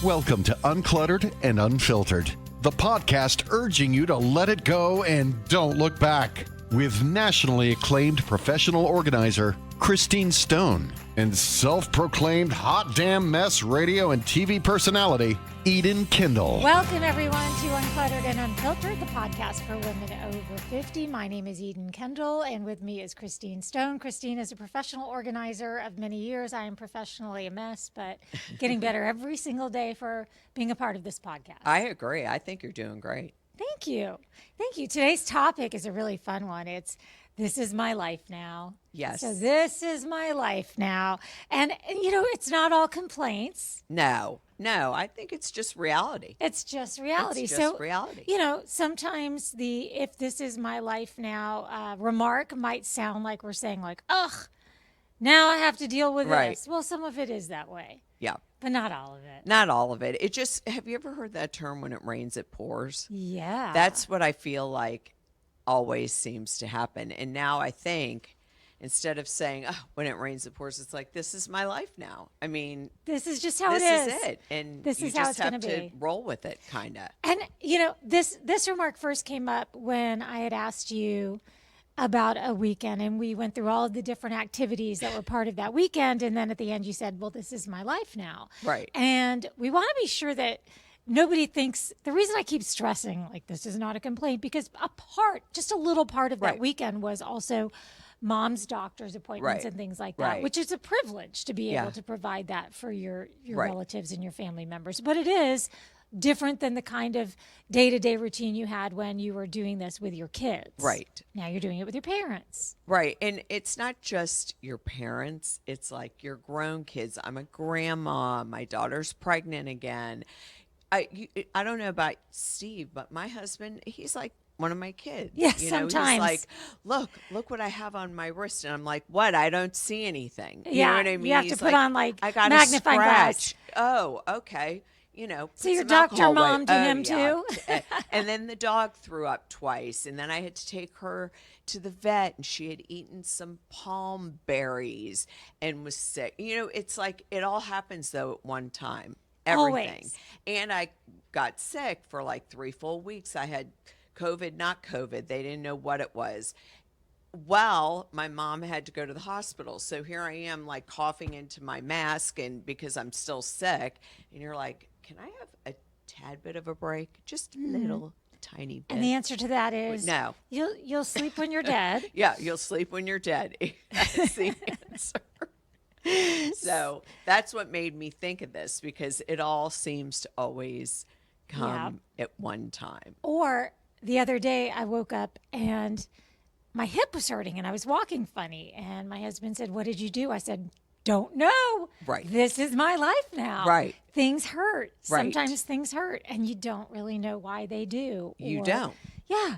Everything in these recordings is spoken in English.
Welcome to Uncluttered and Unfiltered, the podcast urging you to let it go and don't look back. With nationally acclaimed professional organizer Christine Stone and self-proclaimed hot damn mess radio and TV personality Eden Kendall. Welcome everyone to Uncluttered and Unfiltered, the podcast for women over 50. My name is Eden Kendall and with me is Christine Stone. Christine is a professional organizer of many years. I am professionally a mess, but getting better every single day for being a part of this podcast. I agree. I think you're doing great. Thank you. Thank you. Today's topic is a really fun one. This is my life now. Yes. So this is my life now. And you know, it's not all complaints. No, I think it's just reality. It's just reality. It's just reality. You know, sometimes the "if this is my life now" remark might sound like we're saying like, ugh, now I have to deal with this. Well, some of it is that way. Yeah. But not all of it. Not all of it. It just, have you ever heard that term, when it rains, it pours? Yeah. That's what I feel like always seems to happen. And now I think, instead of saying, oh, when it rains, it pours, it's like, this is my life now. I mean, this is just how it is. This is it. And this you is how just it's have to to be. roll with it, kind of. And, you know, this remark first came up when I had asked you about a weekend, and we went through all of the different activities that were part of that weekend. And then at the end, you said, well, this is my life now. Right. And we want to be sure that nobody thinks, the reason I keep stressing, like, this is not a complaint, because just a little part of that weekend was also mom's doctor's appointments and things like that, which is a privilege to be able to provide that for your relatives and your family members. But it is different than the kind of day-to-day routine you had when you were doing this with your kids. Right. Now you're doing it with your parents. Right. And it's not just your parents. It's like your grown kids. I'm a grandma. My daughter's pregnant again. I don't know about Steve, but my husband, he's like one of my kids. Yes, sometimes. He's like, look what I have on my wrist. And I'm like, what? I don't see anything. You Yeah, know what I mean? you have He's to put on, like, I got magnifying a glass. scratch. Oh, okay. You know, So put your some doctor alcohol mom away. to him too? And then the dog threw up twice, and then I had to take her to the vet, and she had eaten some palm berries and was sick. You know, it's like it all happens though at one time. Everything. Always. And I got sick for like 3 full weeks. I had COVID, not COVID. They didn't know what it was. Well, my mom had to go to the hospital. So here I am, like, coughing into my mask, and because I'm still sick. And you're like, can I have a tad bit of a break? Just a little tiny bit. And the answer to that is no. You'll sleep when you're dead. Yeah, you'll sleep when you're dead. That's the answer. So that's what made me think of this, because it all seems to always come at one time. Or the other day I woke up and my hip was hurting and I was walking funny. And my husband said, what did you do? I said, don't know. Right. This is my life now. Right. Things hurt. Right. Sometimes things hurt and you don't really know why they do. You don't. Yeah.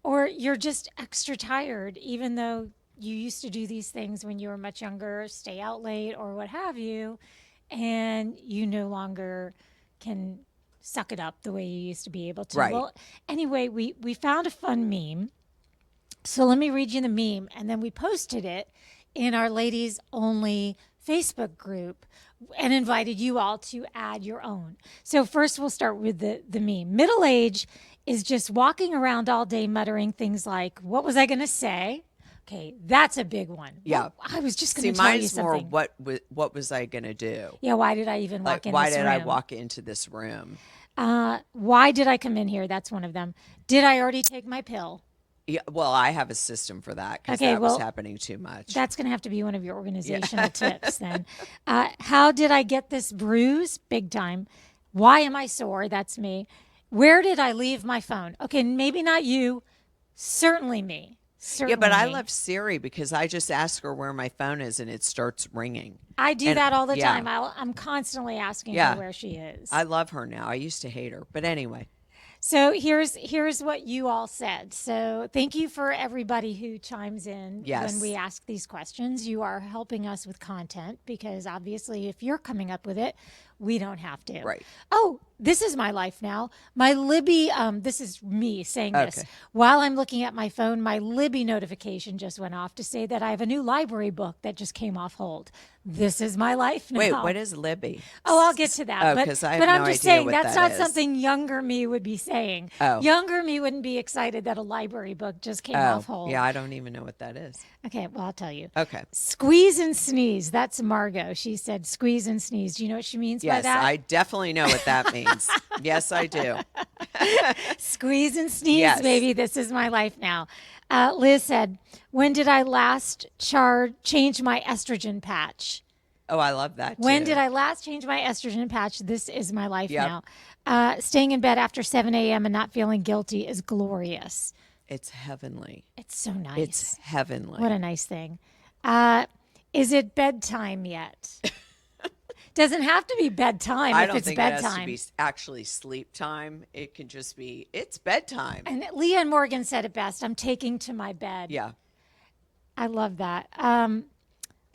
Or you're just extra tired, even though you used to do these things when you were much younger, stay out late or what have you, and you no longer can suck it up the way you used to be able to. Right. Well, anyway, we found a fun meme. So let me read you the meme, and then we posted it in our ladies only Facebook group and invited you all to add your own. So first we'll start with the meme. Middle age is just walking around all day muttering things like, what was I going to say? Okay, that's a big one. Yeah. Well, I was just going See, to tell you mine's more something. what was I going to do? Yeah, why did I even walk Like, in why this did room? I walk into this room? Why did I come in here? That's one of them. Did I already take my pill? Yeah, well, I have a system for that, because Okay, that well, was happening too much. That's going to have to be one of your organizational tips then. How did I get this bruise? Big time. Why am I sore? That's me. Where did I leave my phone? Okay, maybe not you. Certainly me. Certainly Yeah, but I me. love Siri, because I just ask her where my phone is and it starts ringing. I do and- that all the yeah. time. I'm constantly asking Yeah. her where she is. I love her now. I used to hate her. But anyway. So here's what you all said. So thank you for everybody who chimes in Yes. when we ask these questions. You are helping us with content, because obviously if you're coming up with it, We don't have to. Right. Oh, this is my life now. My Libby, this is me saying this. Okay. While I'm looking at my phone, my Libby notification just went off to say that I have a new library book that just came off hold. This is my life now. Wait, what is Libby? Oh, I'll get to that. Oh, but 'cause I have but no I'm just idea saying what that's that not is. something younger me would be saying. Oh. Younger me wouldn't be excited that a library book just came off hold. Yeah, I don't even know what that is. Okay, well, I'll tell you. Okay. Squeeze and sneeze. That's Margot. She said squeeze and sneeze. Do you know what she means by Yes, that? I definitely know what that means. Yes, I do. Squeeze and sneeze, Yes. baby. This is my life now. Liz said, when did I last change my estrogen patch? Oh, I love that too. When did I last change my estrogen patch? This is my life Yep. now. Staying in bed after 7 a.m. and not feeling guilty is glorious. It's heavenly. It's so nice. It's heavenly. What a nice thing. Is it bedtime yet? Doesn't have to be bedtime I if don't it's think bedtime. it has to be actually sleep time. It can just be, it's bedtime. And Leah and Morgan said it best. I'm taking to my bed. Yeah. I love that.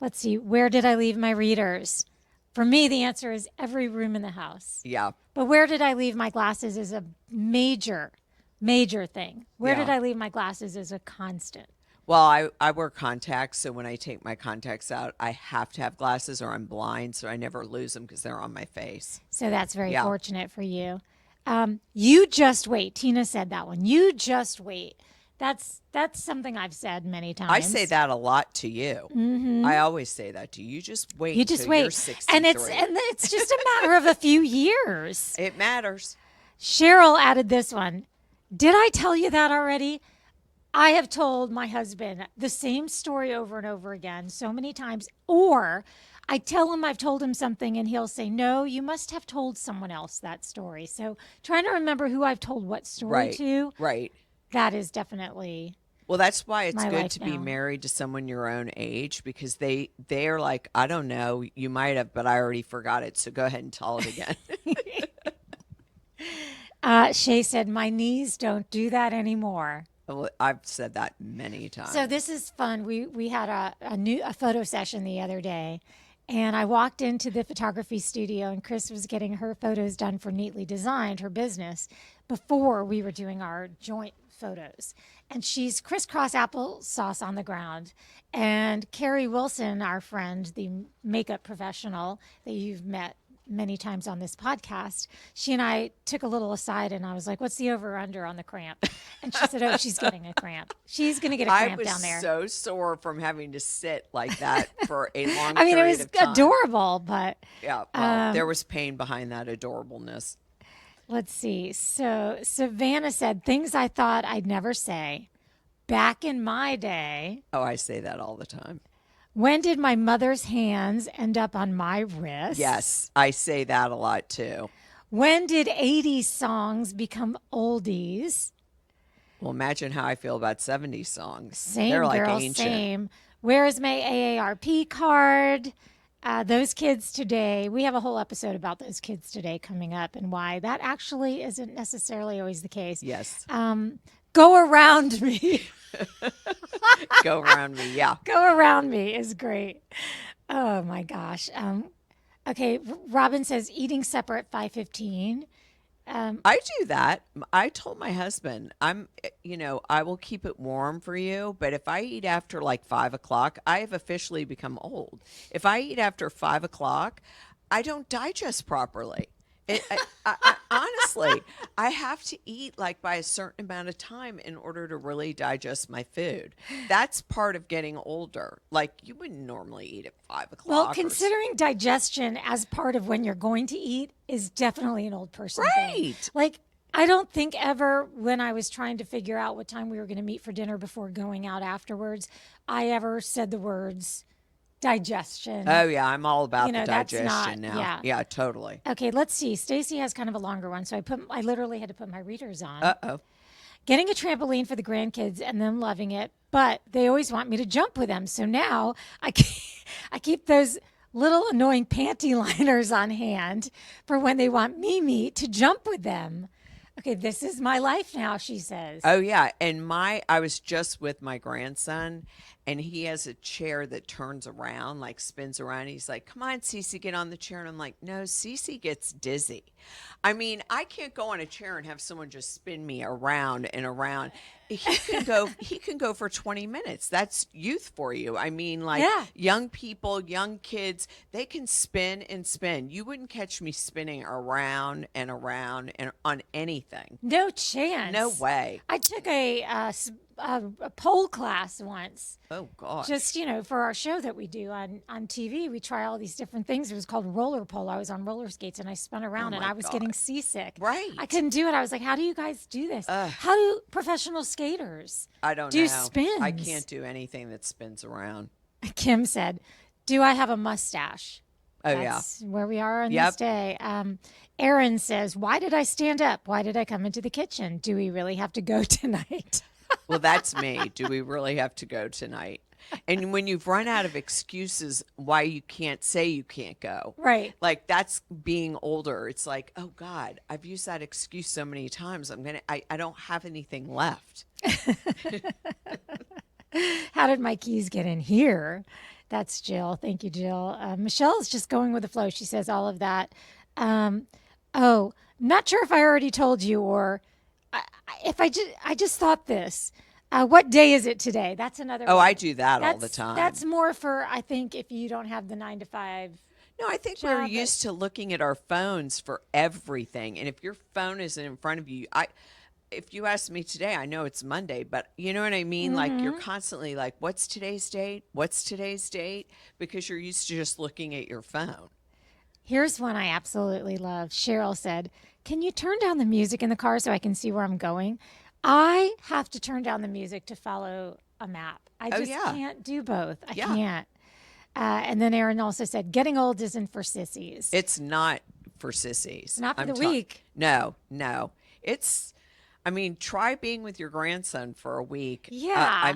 Let's see. Where did I leave my readers? For me, the answer is every room in the house. Yeah. But where did I leave my glasses is a major thing. Where Yeah. did I leave my glasses is a constant. Well, I wear contacts, so when I take my contacts out, I have to have glasses or I'm blind, so I never lose them because they're on my face. So that's very Yeah. fortunate for you. You just wait. Tina said that one. You just wait. That's something I've said many times. I say that a lot to you. I always say that to you. You just wait. Mm-hmm. You just till wait. You're 63. And it's just a matter of a few years. It matters. Cheryl added this one. Did I tell you that already? I have told my husband the same story over and over again so many times. Or I tell him I've told him something and he'll say, no, you must have told someone else that story. So trying to remember who I've told what story Right. to, Right. that is definitely Well, that's why it's My good life to be now. married to someone your own age because they're like, I don't know, you might have, but I already forgot it. So go ahead and tell it again. Shay said, my knees don't do that anymore. Well, I've said that many times. So this is fun. We had a photo session the other day, and I walked into the photography studio, and Chris was getting her photos done for Neatly Designed, her business, before we were doing our joint photos. And she's crisscross applesauce on the ground. And Carrie Wilson, our friend, the makeup professional that you've met many times on this podcast, she and I took a little aside and I was like, what's the over under on the cramp? And she said, oh, she's getting a cramp. She's going to get a I cramp was down there. so sore from having to sit like that for a long I mean, it period was of time. adorable, but Yeah, well, there was pain behind that adorableness. let's see. So Savannah said, things I thought I'd never say. Back in my day, Oh, I say that all the time. when did my mother's hands end up on my wrist? Yes, I say that a lot too. When did 80s songs become oldies? Well, imagine how I feel about 70s songs. Same, They're like girl, ancient. same. Where is my AARP card? Those kids today, we have a whole episode about those kids today coming up and why that actually isn't necessarily always the case. Yes. Go around me. Go around me. Yeah. Go around me is great. Oh my gosh. Okay, Robin says eating supper at 5:15. I do that. I told my husband, I will keep it warm for you, but if I eat after like 5 o'clock, I have officially become old. If I eat after 5 o'clock, I don't digest properly. Honestly, I have to eat like by a certain amount of time in order to really digest my food. That's part of getting older. Like you wouldn't normally eat at 5 o'clock. Well, considering digestion as part of when you're going to eat is definitely an old person thing. Right. Like I don't think ever when I was trying to figure out what time we were going to meet for dinner before going out afterwards, I ever said the words digestion. Oh yeah, I'm all about You know, the that's digestion not- now. yeah. Yeah, totally. Okay, let's see. Stacy has kind of a longer one, so I literally had to put my readers on. Uh-oh. Getting a trampoline for the grandkids and them loving it, but they always want me to jump with them. So now I keep those little annoying panty liners on hand for when they want Mimi to jump with them. Okay, this is my life now, she says. Oh yeah, and I was just with my grandson and he has a chair that turns around, like spins around. He's like, "Come on, Cece, get on the chair." And I'm like, "No, Cece gets dizzy. I mean, I can't go on a chair and have someone just spin me around and around. He can go for 20 minutes. That's youth for you. I mean, like Yeah. young people, young kids, they can spin and spin. You wouldn't catch me spinning around and around and on anything. No chance. No way. I took a pole class once. Oh gosh. Just, for our show that we do on TV, we try all these different things. It was called roller pole. I was on roller skates and I spun around and my I was God. getting seasick. Right. I couldn't do it. I was like, how do you guys do this? How do professional skaters I don't do know. spins? I can't do anything that spins around. Kim said, do I have a mustache? Oh, That's where we are on Yep. this day. Aaron says, why did I stand up? Why did I come into the kitchen? Do we really have to go tonight? Well, that's me. Do we really have to go tonight? And when you've run out of excuses why you can't say you can't go. Right. Like that's being older. It's like, oh God, I've used that excuse so many times. I don't have anything left. How did my keys get in here? That's Jill. Thank you, Jill. Michelle's just going with the flow. She says all of that. Not sure if I already told you or if I just thought this. What day is it today? That's another Oh, one. I do that all the time. That's more for, I think, if you don't have the 9 to 5. No, I think we're used to looking at our phones for everything. And if your phone isn't in front of you, if you ask me today, I know it's Monday, but you know what I mean? Like you're constantly like, what's today's date? What's today's date? Because you're used to just looking at your phone. Here's one I absolutely love. Cheryl said, can you turn down the music in the car so I can see where I'm going? I have to turn down the music to follow a map. I just can't do both. I can't. And then Aaron also said, getting old isn't for sissies. It's not for sissies. Not for the week. No. Try being with your grandson for a week. Yeah.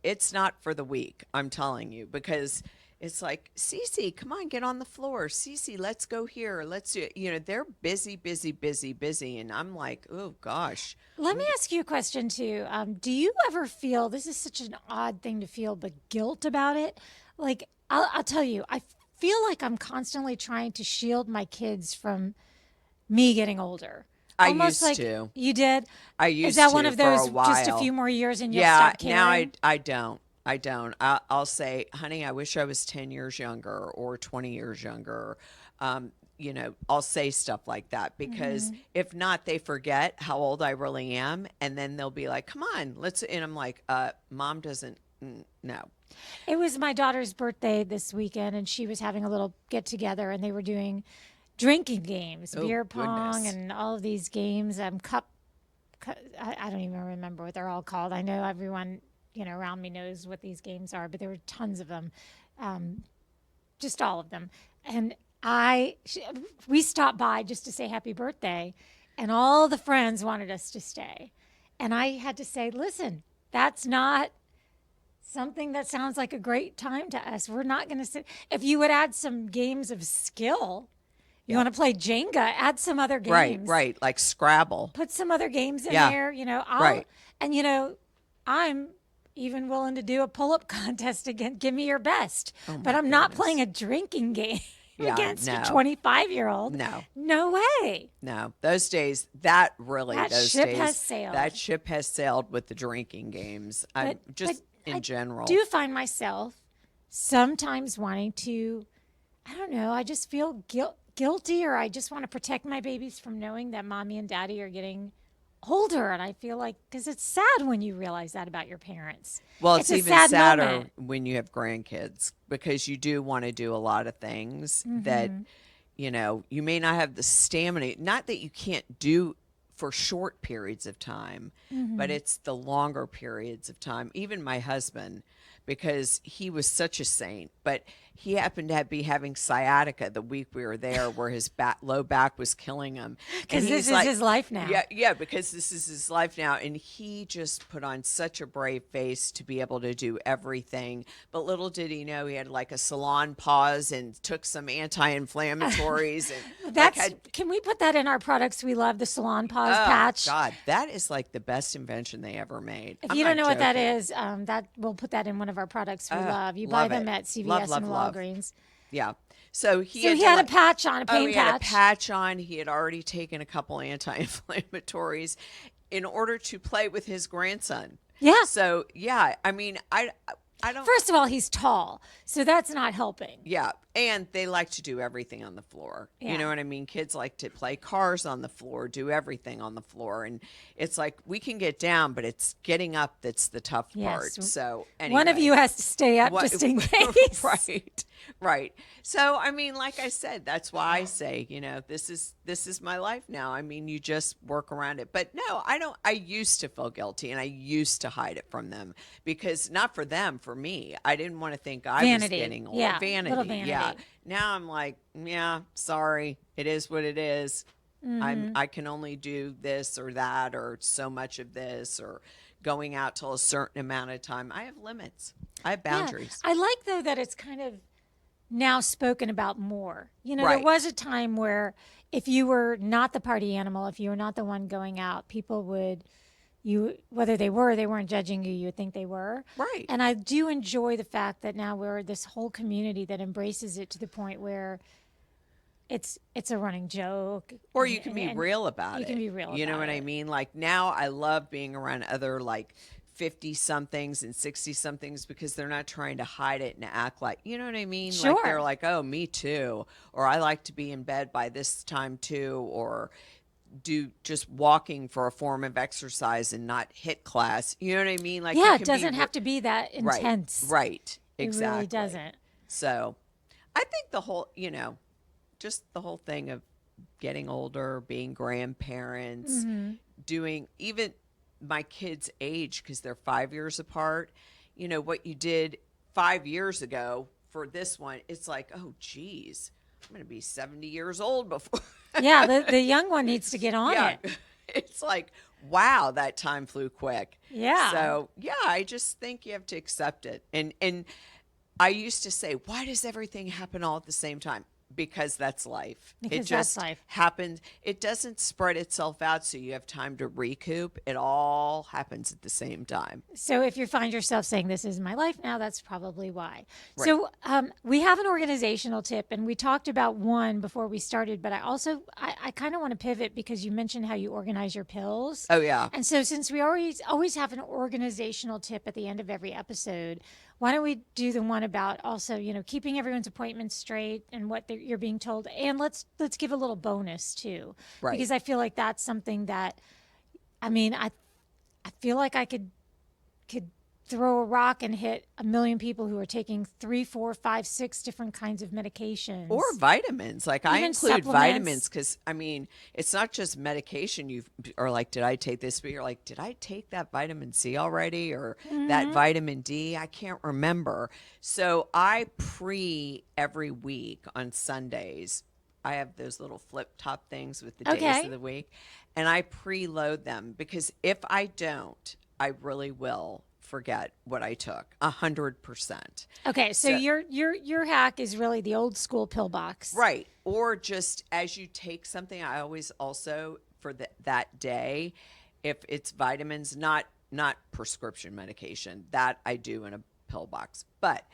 It's not for the week, I'm telling you, because it's like, Cece, come on, get on the floor. Cece, let's go here. Let's do it. They're busy. And I'm like, oh, gosh. Let me ask you a question, too. Do you ever feel, this is such an odd thing to feel, but guilt about it? Like, I'll tell you, I feel like I'm constantly trying to shield my kids from me getting older. I Almost used like, to. You did? I used to. Is that one of for a those, just a while. few more years and you'll stop caring? Now I don't. I'll say, honey, I wish I was 10 years younger or 20 years younger. I'll say stuff like that because if not, they forget how old I really am. And then they'll be like, come on, and I'm like, Mom doesn't, no. It was my daughter's birthday this weekend and she was having a little get together and they were doing drinking games, beer pong goodness. and all of these games, I don't even remember what they're all called. I know everyone around me knows what these games are, but there were tons of them, just all of them. And we stopped by just to say happy birthday, and all the friends wanted us to stay. And I had to say, listen, that's not something that sounds like a great time to us. We're not going to sit. If you would add some games of skill, you want to play Jenga, add some other games. Right. Like Scrabble. Put some other games in Yeah. there, Right. And, I'm even willing to do a pull-up contest again. Give me your best. But I'm not playing a drinking game against a 25-year-old. No way. No, those days, that ship has sailed. That ship has sailed with the drinking games. But In general. I do find myself sometimes wanting to, I don't know, I just feel guilty, or I just want to protect my babies from knowing that mommy and daddy are getting older. And I feel like, because it's sad when you realize that about your parents. Well, it's a even sad sadder moment. when you have grandkids because you do want to do a lot of things that, you may not have the stamina. Not that you can't do for short periods of time, but it's the longer periods of time. Even my husband, because he was such a saint. But he happened to be having sciatica the week we were there, where his low back was killing him. Because this is his life now. Yeah, because this is his life now. And he just put on such a brave face to be able to do everything. But little did he know he had like a salon pause and took some anti-inflammatories. And can we put that in our products we love, the Salon Pause oh, patch? God, that is like the best invention they ever made. If you don't know what that is, we'll put that in one of our products we love. You buy them at CVS and Walgreens. Yeah. So he had a patch on, a pain he patch. had a patch on. He had already taken a couple anti-inflammatories in order to play with his grandson. Yeah. So, yeah, I mean, I don't. First of all, he's tall, so that's not helping. Yeah. And they like to do everything on the floor. Yeah. You know what I mean? Kids like to play cars on the floor, do everything on the floor. And it's like, we can get down, but it's getting up that's the tough part. So anyway. One of you has to stay up just in case. Right. So, I mean, like I said, that's why I say, you know, this is my life now. I mean, you just work around it. But no, I don't. I used to feel guilty, and I used to hide it from them, because not for them, for me. I didn't want to think I was getting old. Yeah, vanity. little vanity. Yeah. Now I'm like, yeah, sorry. It is what it is. I can only do this or that, or so much of this, or going out till a certain amount of time. I have limits. I have boundaries. Yeah. I like, though, that it's kind of now spoken about more. You know, Right. There was a time where if you were not the party animal, if you were not the one going out, people would, whether they weren't judging you, you would think they were. Right. And I do enjoy the fact that now we're this whole community that embraces it to the point where it's a running joke. Or you can be real about it. You can be real You know about what I it. mean? Like, now I love being around other like 50 somethings and 60 somethings, because they're not trying to hide it and act like, you know what I mean? Sure. Like, they're like, oh, me too. Or I like to be in bed by this time too. Or do just walking for a form of exercise and not hit class. You know what I mean? Like, Yeah, you it can doesn't be have to be that intense. Right. It Exactly. really doesn't. So I think the whole, just the whole thing of getting older, being grandparents, doing even my kids' age, because they're 5 years apart, what you did 5 years ago for this one, it's like, oh, geez, I'm going to be 70 years old before. Yeah, the young one needs to get on it. It's like, wow, that time flew quick. Yeah. So, yeah, I just think you have to accept it. And I used to say, why does everything happen all at the same time? Because that's life. Because it just that's life. happens. It doesn't spread itself out so you have time to recoup. It all happens at the same time. So if you find yourself saying, this is my life now, that's probably why. Right. So we have an organizational tip, and we talked about one before we started, but I kind of want to pivot because you mentioned how you organize your pills. Oh, yeah. And so since we always have an organizational tip at the end of every episode, why don't we do the one about also, keeping everyone's appointments straight and what you're being told, and let's give a little bonus too, Right. because I feel like that's something that, I mean, I feel like I could throw a rock and hit a million people who are taking 3, 4, 5, 6 different kinds of medications Or vitamins. Like, I Even include supplements. vitamins because, I mean, it's not just medication. Or like, did I take this? But you're like, did I take that vitamin C already? Or that vitamin D? I can't remember. So I every week on Sundays, I have those little flip top things with the days of the week. And I preload them, because if I don't, I really will forget what I took 100%. Okay, so your hack is really the old school pill box. Right. Or just as you take something, I always also for that day, if it's vitamins, not prescription medication, that I do in a pill box. But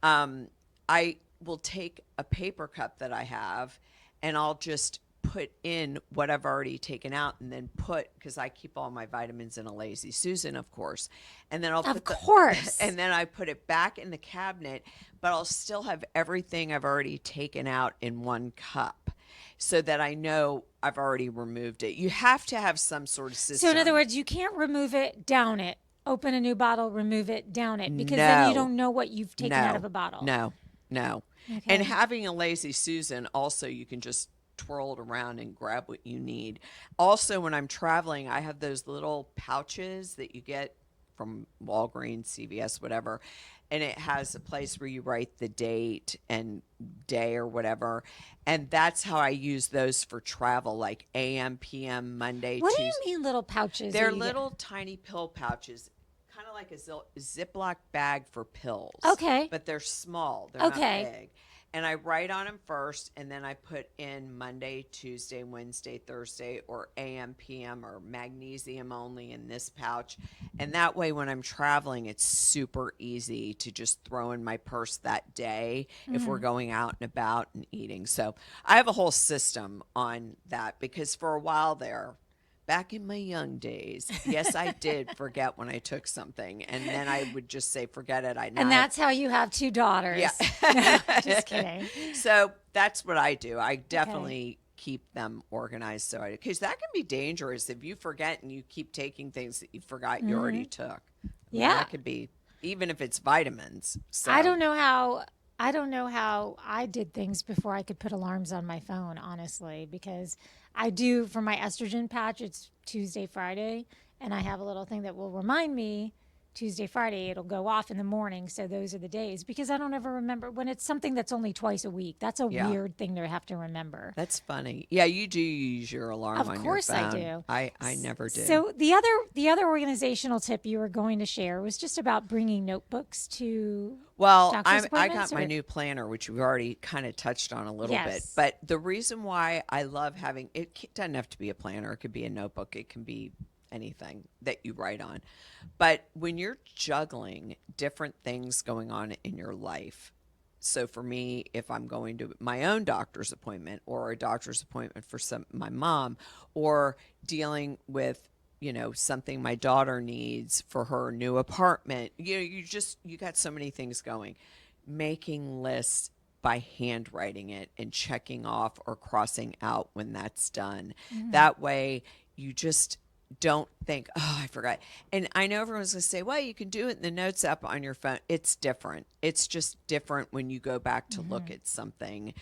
I will take a paper cup that I have, and I'll just put in what I've already taken out, and then because I keep all my vitamins in a Lazy Susan, of course, and then and then I put it back in the cabinet, but I'll still have everything I've already taken out in one cup, so that I know I've already removed it. You have to have some sort of system. So in other words, you can't remove it, down it, open a new bottle, remove it, down it, because then you don't know what you've taken out of a bottle. No. Okay. And having a Lazy Susan, also, you can just twirl it around and grab what you need. Also, when I'm traveling, I have those little pouches that you get from Walgreens, CVS, whatever, and it has a place where you write the date and day or whatever. And that's how I use those for travel, like AM, PM, Monday, What Tuesday. do you mean little pouches? They're that you get? little tiny pill pouches, kind of like a Ziploc bag for pills. Okay. But they're small. They're Okay. not big. And I write on them first, and then I put in Monday, Tuesday, Wednesday, Thursday, or AM, PM, or magnesium only in this pouch. And that way, when I'm traveling, it's super easy to just throw in my purse that day if we're going out and about and eating. So I have a whole system on that because for a while there, back in my young days, yes, I did forget when I took something, and then I would just say, "Forget it." And that's how you have 2 daughters. Yeah. Just kidding. So that's what I do. I definitely keep them organized, so because that can be dangerous if you forget and you keep taking things that you forgot you already took. I mean, Yeah. that could be, even if it's vitamins. So. I don't know how I did things before I could put alarms on my phone, honestly, because I do for my estrogen patch, it's Tuesday, Friday, and I have a little thing that will remind me Tuesday, Friday, it'll go off in the morning. So those are the days because I don't ever remember when it's something that's only twice a week. That's a Yeah. weird thing to have to remember. That's funny. Yeah, you do use your alarm Of on course your I phone. do. I never did. So the other organizational tip you were going to share was just about bringing notebooks to Well, doctor's I appointments, got my or- new planner, which we've already kind of touched on a little bit. Yes. But the reason why I love having it doesn't have to be a planner. It could be a notebook. It can be anything that you write on. But when you're juggling different things going on in your life, so for me, if I'm going to my own doctor's appointment or a doctor's appointment for my mom, or dealing with something my daughter needs for her new apartment, you got so many things going. Making lists by handwriting it and checking off or crossing out when that's done. That way you just don't think, oh, I forgot. And I know everyone's going to say, well, you can do it in the notes app on your phone. It's different. It's just different when you go back to look at something.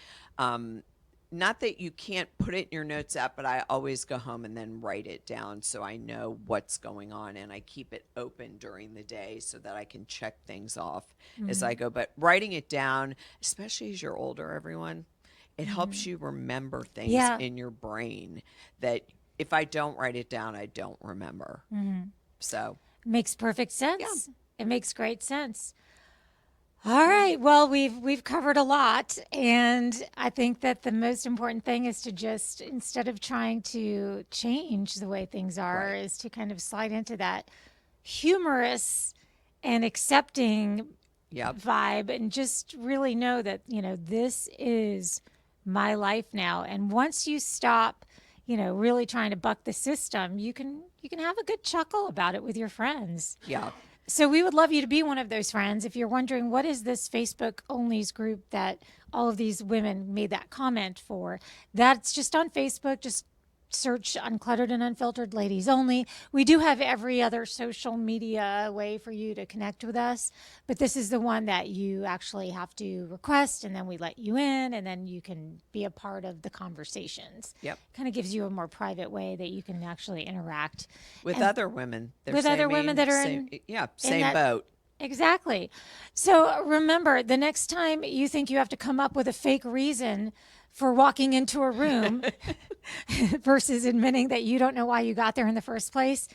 Not that you can't put it in your notes app, but I always go home and then write it down so I know what's going on, and I keep it open during the day so that I can check things off as I go. But writing it down, especially as you're older, everyone, it helps you remember things Yeah. in your brain that if I don't write it down, I don't remember. So Makes perfect sense. It makes great sense. All right. Well, we've covered a lot, and I think that the most important thing is to just, instead of trying to change the way things are, Right. is to kind of slide into that humorous and accepting Yep. vibe, and just really know that this is my life now. And once you stop, really trying to buck the system, you can have a good chuckle about it with your friends. Yeah. So we would love you to be one of those friends. If you're wondering what is this Facebook onlys group that all of these women made that comment for, that's just on Facebook. Just search Uncluttered and Unfiltered Ladies Only. We do have every other social media way for you to connect with us, but this is the one that you actually have to request, and then we let you in, and then you can be a part of the conversations. Yep. Kind of gives you a more private way that you can actually interact With And- other women. They're with other same women that are same, in- same that- boat. Exactly. So remember, the next time you think you have to come up with a fake reason for walking into a room versus admitting that you don't know why you got there in the first place,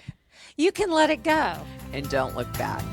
you can let it go. And don't look back.